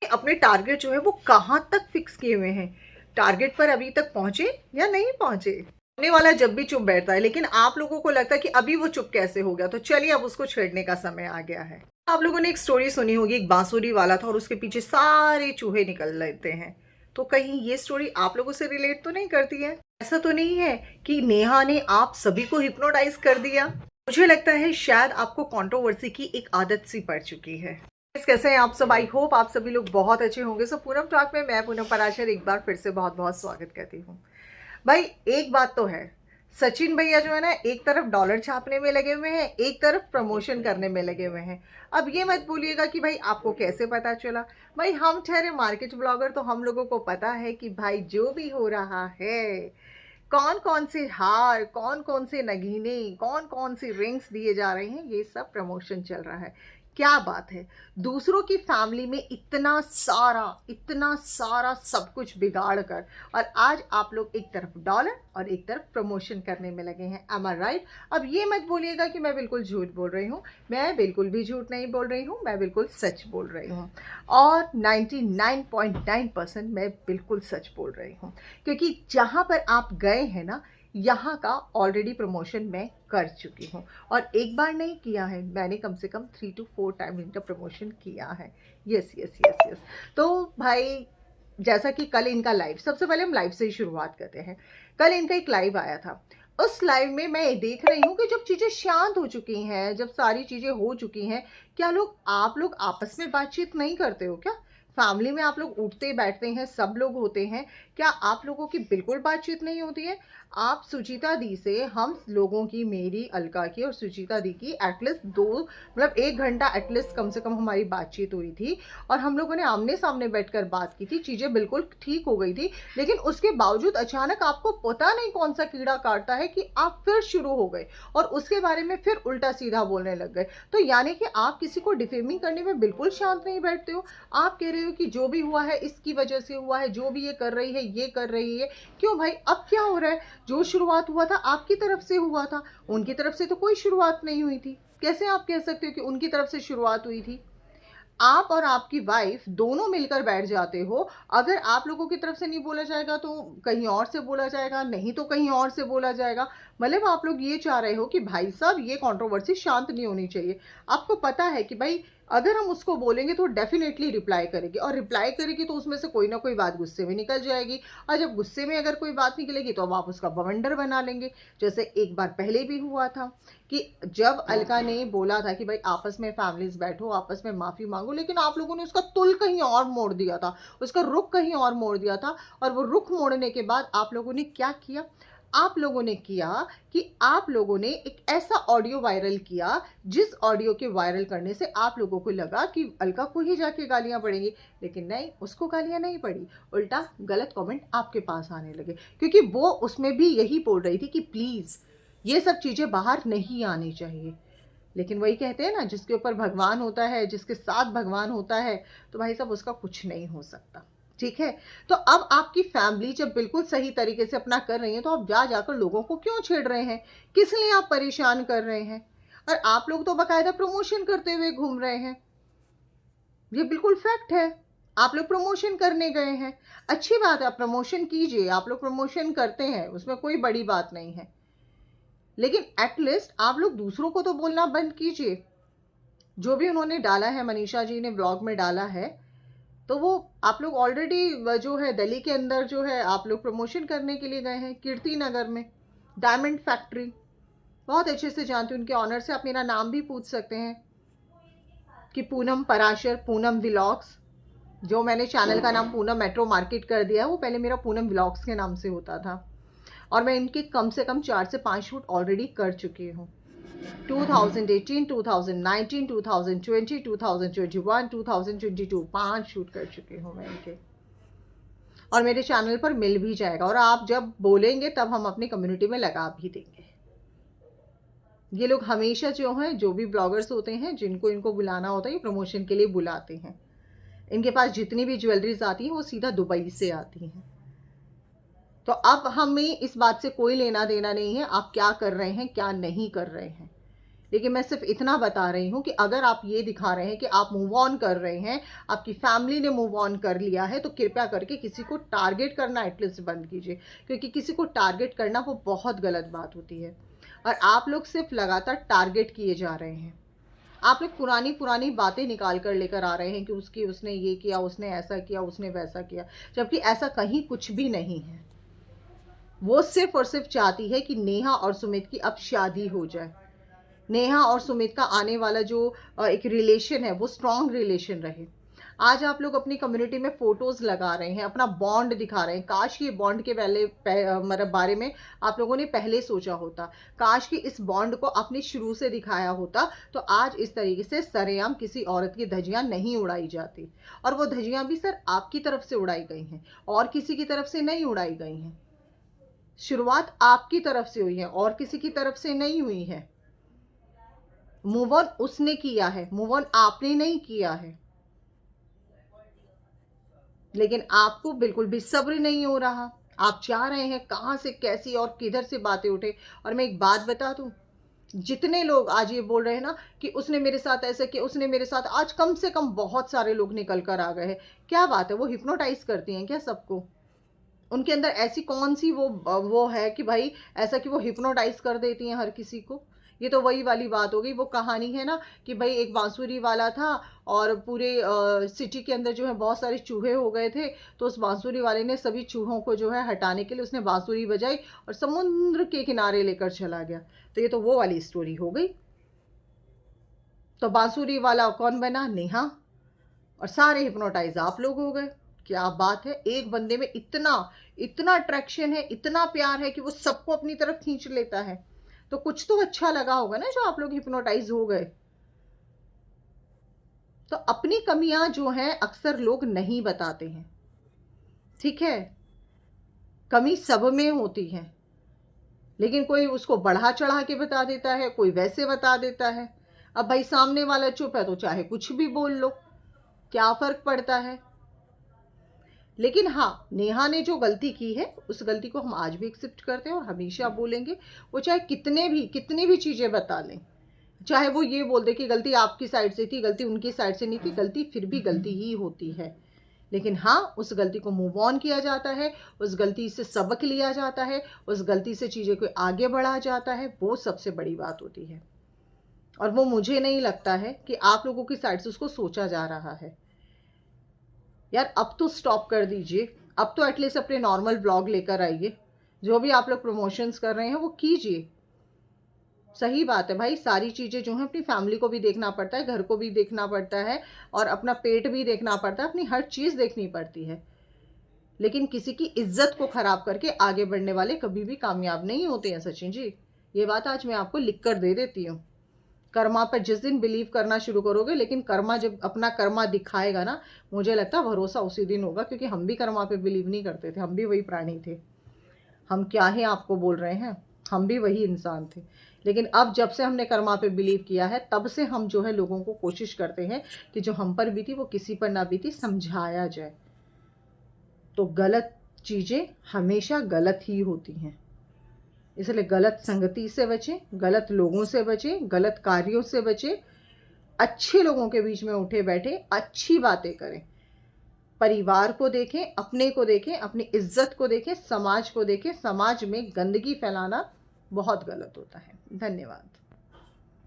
अपने टारगेट जो है वो कहाँ तक फिक्स किए हुए हैं, टारगेट पर अभी तक पहुंचे या नहीं पहुंचे। सामने वाला जब भी चुप बैठता है, लेकिन आप लोगों को लगता है कि अभी वो चुप कैसे हो गया, तो चलिए अब उसको छेड़ने का समय आ गया है। आप लोगों ने एक स्टोरी सुनी होगी, एक बांसुरी वाला था और उसके पीछे सारे चूहे निकल लेते हैं। तो कहीं ये स्टोरी आप लोगों से रिलेट तो नहीं करती है? ऐसा तो नहीं है कि नेहा ने आप सभी को हिप्नोटाइज कर दिया? मुझे लगता है शायद आपको कंट्रोवर्सी की एक आदत सी पड़ चुकी है। कैसे हैं आप सब? आई होप आप सभी लोग बहुत अच्छे होंगे। सो पूनम टॉक में मैं पूनम पराशर एक बार फिर से बहुत बहुत स्वागत करती हूँ। भाई एक बात तो है, सचिन भैया जो है ना, एक तरफ डॉलर छापने में लगे हुए हैं, एक तरफ प्रमोशन करने में लगे हुए हैं। अब ये मत बोलिएगा कि भाई आपको कैसे पता चला। भाई हम ठहरे मार्केट ब्लॉगर, तो हम लोगों को पता है कि भाई जो भी हो रहा है, कौन कौन से हार, कौन कौन से नगीने, कौन कौन से रिंग्स दिए जा रहे हैं, ये सब प्रमोशन चल रहा है। क्या बात है, दूसरों की फैमिली में इतना सारा सब कुछ बिगाड़ कर, और आज आप लोग एक तरफ डॉलर और एक तरफ प्रमोशन करने में लगे हैं। एम आई राइट? अब ये मत बोलिएगा कि मैं बिल्कुल झूठ बोल रही हूँ। मैं बिल्कुल भी झूठ नहीं बोल रही हूँ, मैं बिल्कुल सच बोल रही हूँ। और 99.9% मैं बिल्कुल सच बोल रही हूँ, क्योंकि जहाँ पर आप गए हैं ना, यहाँ का ऑलरेडी प्रमोशन मैं कर चुकी हूँ। और एक बार नहीं किया है, मैंने कम से कम 3 to 4 टाइम इनका प्रमोशन किया है। Yes yes yes yes. तो भाई जैसा कि कल इनका लाइव, सबसे पहले हम लाइव से ही शुरुआत करते हैं। कल इनका एक लाइव आया था। उस लाइव में मैं देख रही हूँ कि जब चीज़ें शांत हो चुकी हैं, जब सारी चीज़ें हो चुकी हैं, क्या आप लोग आपस में बातचीत नहीं करते हो क्या? फैमिली में आप लोग उठते बैठते हैं, सब लोग होते हैं, क्या आप लोगों की बिल्कुल बातचीत नहीं होती है? आप सुचिता दी से, हम लोगों की, मेरी, अलका की और सुचिता दी की एटलीस्ट दो, मतलब 1 घंटा एटलीस्ट कम से कम हमारी बातचीत हुई थी। और हम लोगों ने आमने सामने बैठकर बात की थी, चीज़ें बिल्कुल ठीक हो गई थी। लेकिन उसके बावजूद अचानक आपको पता नहीं कौन सा कीड़ा काटता है कि आप फिर शुरू हो गए और उसके बारे में फिर उल्टा सीधा बोलने लग गए। तो यानी कि आप किसी को डिफेमिंग करने में बिल्कुल शांत नहीं बैठते हो। आप कह रहे हो कि जो भी हुआ है इसकी वजह से हुआ है, जो भी ये कर रही है ये कर रही है। क्यों भाई, अब क्या हो रहा है? जो शुरुआत हुआ था आपकी तरफ से हुआ था, उनकी तरफ से तो कोई शुरुआत नहीं हुई थी। कैसे आप कह सकते हो कि उनकी तरफ से शुरुआत हुई थी? आप और आपकी वाइफ दोनों मिलकर बैठ जाते हो। अगर आप लोगों की तरफ से नहीं बोला जाएगा तो कहीं और से बोला जाएगा, नहीं तो कहीं और से बोला जाएगा। मतलब आप लोग ये चाह रहे हो कि भाई साहब ये कंट्रोवर्सी शांत नहीं होनी चाहिए। आपको पता है कि भाई अगर हम उसको बोलेंगे तो डेफिनेटली रिप्लाई करेगी, और रिप्लाई करेगी तो उसमें से कोई ना कोई बात गुस्से में निकल जाएगी। और जब गुस्से में अगर कोई बात निकलेगी तो अब आप उसका बवंडर बना लेंगे। जैसे एक बार पहले भी हुआ था कि जब अलका ने बोला था कि भाई आपस में फैमिलीज बैठो, आपस में माफ़ी मांगो, लेकिन आप लोगों ने उसका तुल कहीं और मोड़ दिया था, उसका रुख कहीं और मोड़ दिया था। और वो रुख मोड़ने के बाद आप लोगों ने क्या किया? आप लोगों ने किया कि आप लोगों ने एक ऐसा ऑडियो वायरल किया, जिस ऑडियो के वायरल करने से आप लोगों को लगा कि अलका को ही जाके गालियां पड़ेंगी। लेकिन नहीं, उसको गालियां नहीं पड़ी, उल्टा गलत कमेंट आपके पास आने लगे, क्योंकि वो उसमें भी यही बोल रही थी कि प्लीज़ ये सब चीज़ें बाहर नहीं आनी चाहिए। लेकिन वही कहते हैं ना, जिसके ऊपर भगवान होता है, जिसके साथ भगवान होता है, तो भाई साहब उसका कुछ नहीं हो सकता। ठीक है? तो अब आपकी फैमिली जब बिल्कुल सही तरीके से अपना कर रही है, तो आप जा जाकर लोगों को क्यों छेड़ रहे हैं? किस लिए आप परेशान कर रहे हैं? और आप लोग तो बाकायदा प्रमोशन करते हुए घूम रहे हैं। ये बिल्कुल फैक्ट है। आप लोग प्रमोशन करने गए हैं, अच्छी बात है, आप प्रमोशन कीजिए, आप लोग प्रमोशन करते हैं, उसमें कोई बड़ी बात नहीं है। लेकिन एटलीस्ट आप लोग दूसरों को तो बोलना बंद कीजिए। जो भी उन्होंने डाला है, मनीषा जी ने ब्लॉग में डाला है, तो वो आप लोग ऑलरेडी जो है दिल्ली के अंदर जो है आप लोग प्रमोशन करने के लिए गए हैं, कीर्ति नगर में डायमंड फैक्ट्री। बहुत अच्छे से जानती हूँ, उनके ऑनर से आप मेरा नाम भी पूछ सकते हैं कि पूनम पराशर, पूनम व्लॉग्स। जो मैंने चैनल का नाम पूनम मेट्रो मार्केट कर दिया है, वो पहले मेरा पूनम व्लॉग्स के नाम से होता था। और मैं इनके कम से कम 4 से 5 शूट ऑलरेडी कर चुकी हूँ। 2018, 2019, 2020, 2021, 2022 5 शूट कर चुकी हूँ मैं इनके। और मेरे चैनल पर मिल भी जाएगा, और आप जब बोलेंगे तब हम अपनी कम्युनिटी में लगा भी देंगे। ये लोग हमेशा जो हैं, जो भी ब्लॉगर्स होते हैं जिनको इनको बुलाना होता है, ये प्रमोशन के लिए बुलाते हैं। इनके पास जितनी भी ज्वेलरीज आती हैं वो सीधा दुबई से आती हैं। तो अब हमें इस बात से कोई लेना देना नहीं है आप क्या कर रहे हैं क्या नहीं कर रहे हैं। लेकिन मैं सिर्फ इतना बता रही हूँ कि अगर आप ये दिखा रहे हैं कि आप मूव ऑन कर रहे हैं, आपकी फैमिली ने मूव ऑन कर लिया है, तो कृपया करके किसी को टारगेट करना एटलीस्ट बंद कीजिए, क्योंकि किसी को टारगेट करना वो बहुत गलत बात होती है। और आप लोग सिर्फ लगातार टारगेट किए जा रहे हैं। आप लोग पुरानी पुरानी बातें निकाल कर लेकर आ रहे हैं कि उसने ये किया, उसने ऐसा किया, उसने वैसा किया, जबकि ऐसा कहीं कुछ भी नहीं है। वो सिर्फ और सिर्फ चाहती है कि नेहा और सुमित की अब शादी हो जाए। नेहा और सुमित का आने वाला जो एक रिलेशन है वो स्ट्रॉन्ग रिलेशन रहे। आज आप लोग अपनी कम्युनिटी में फोटोज लगा रहे हैं, अपना बॉन्ड दिखा रहे हैं। काश ये बॉन्ड के मतलब बारे में आप लोगों ने पहले सोचा होता। काश कि इस बॉन्ड को आपने शुरू से दिखाया होता, तो आज इस तरीके से सरेआम किसी औरत की धज्जियां नहीं उड़ाई जाती। और वो धज्जियां भी सर आपकी तरफ से उड़ाई गई हैं, और किसी की तरफ से नहीं उड़ाई गई हैं। शुरुआत आपकी तरफ से हुई है और किसी की तरफ से नहीं हुई है। मूव ऑन उसने किया है, मूव ऑन आपने नहीं किया है। लेकिन आपको बिल्कुल भी सब्र नहीं हो रहा। आप चाह रहे हैं कहां से कैसी और किधर से बातें उठे। और मैं एक बात बता दूं, जितने लोग आज ये बोल रहे हैं ना कि उसने मेरे साथ ऐसा किया, उसने मेरे साथ, आज कम से कम बहुत सारे लोग निकल कर आ गए हैं। क्या बात है, वो हिप्नोटाइज करती हैं क्या सबको? उनके अंदर ऐसी कौन सी वो है कि भाई ऐसा कि वो हिप्नोटाइज कर देती हैं हर किसी को? ये तो वही वाली बात हो गई। वो कहानी है ना कि भाई एक बांसुरी वाला था और पूरे सिटी के अंदर जो है बहुत सारे चूहे हो गए थे, तो उस बांसुरी वाले ने सभी चूहों को जो है हटाने के लिए उसने बांसुरी बजाई और समुद्र के किनारे लेकर चला गया। तो ये तो वो वाली स्टोरी हो गई। तो बांसुरी वाला कौन बना? नेहा। और सारे हिप्नोटाइज आप लोग हो गए। क्या बात है, एक बंदे में इतना इतना अट्रैक्शन है, इतना प्यार है कि वो सबको अपनी तरफ खींच लेता है। तो कुछ तो अच्छा लगा होगा ना जो आप लोग हिप्नोटाइज हो गए। तो अपनी कमियां जो हैं अक्सर लोग नहीं बताते हैं, ठीक है? कमी सब में होती है, लेकिन कोई उसको बढ़ा चढ़ा के बता देता है, कोई वैसे बता देता है। अब भाई सामने वाला चुप है तो चाहे कुछ भी बोल लो, क्या फर्क पड़ता है? लेकिन हाँ, नेहा ने जो गलती की है उस गलती को हम आज भी एक्सेप्ट करते हैं और हमेशा बोलेंगे। वो चाहे कितने भी चीज़ें बता लें, चाहे वो ये बोल दे कि गलती आपकी साइड से थी, गलती उनकी साइड से नहीं थी, गलती फिर भी गलती ही होती है। लेकिन हाँ, उस गलती को मूव ऑन किया जाता है, उस गलती से सबक लिया जाता है, उस गलती से चीज़ें को आगे बढ़ा जाता है। वो सबसे बड़ी बात होती है। और वो मुझे नहीं लगता है कि आप लोगों की साइड से उसको सोचा जा रहा है। यार अब तो स्टॉप कर दीजिए। अब तो एटलीस्ट अपने नॉर्मल ब्लॉग लेकर आइए। जो भी आप लोग प्रमोशंस कर रहे हैं वो कीजिए। सही बात है भाई, सारी चीज़ें जो है अपनी फैमिली को भी देखना पड़ता है, घर को भी देखना पड़ता है, और अपना पेट भी देखना पड़ता है, अपनी हर चीज़ देखनी पड़ती है। लेकिन किसी की इज्जत को खराब करके आगे बढ़ने वाले कभी भी कामयाब नहीं होते हैं सचिन जी। ये बात आज मैं आपको लिख कर दे देती हूँ। कर्मा पर जिस दिन बिलीव करना शुरू करोगे, लेकिन कर्मा जब अपना कर्मा दिखाएगा ना, मुझे लगता है भरोसा उसी दिन होगा। क्योंकि हम भी कर्मा पे बिलीव नहीं करते थे, हम भी वही प्राणी थे। हम क्या ही आपको बोल रहे हैं, हम भी वही इंसान थे। लेकिन अब जब से हमने कर्मा पे बिलीव किया है, तब से हम जो है लोगों को कोशिश करते हैं कि जो हम पर बीती वो किसी पर ना बीती, समझाया जाए। तो गलत चीज़ें हमेशा गलत ही होती हैं, इसलिए गलत संगति से बचें, गलत लोगों से बचें, गलत कार्यों से बचें। अच्छे लोगों के बीच में उठे बैठे अच्छी बातें करें। परिवार को देखें, अपने को देखें, अपनी इज्जत को देखें, समाज को देखें। समाज में गंदगी फैलाना बहुत गलत होता है। धन्यवाद।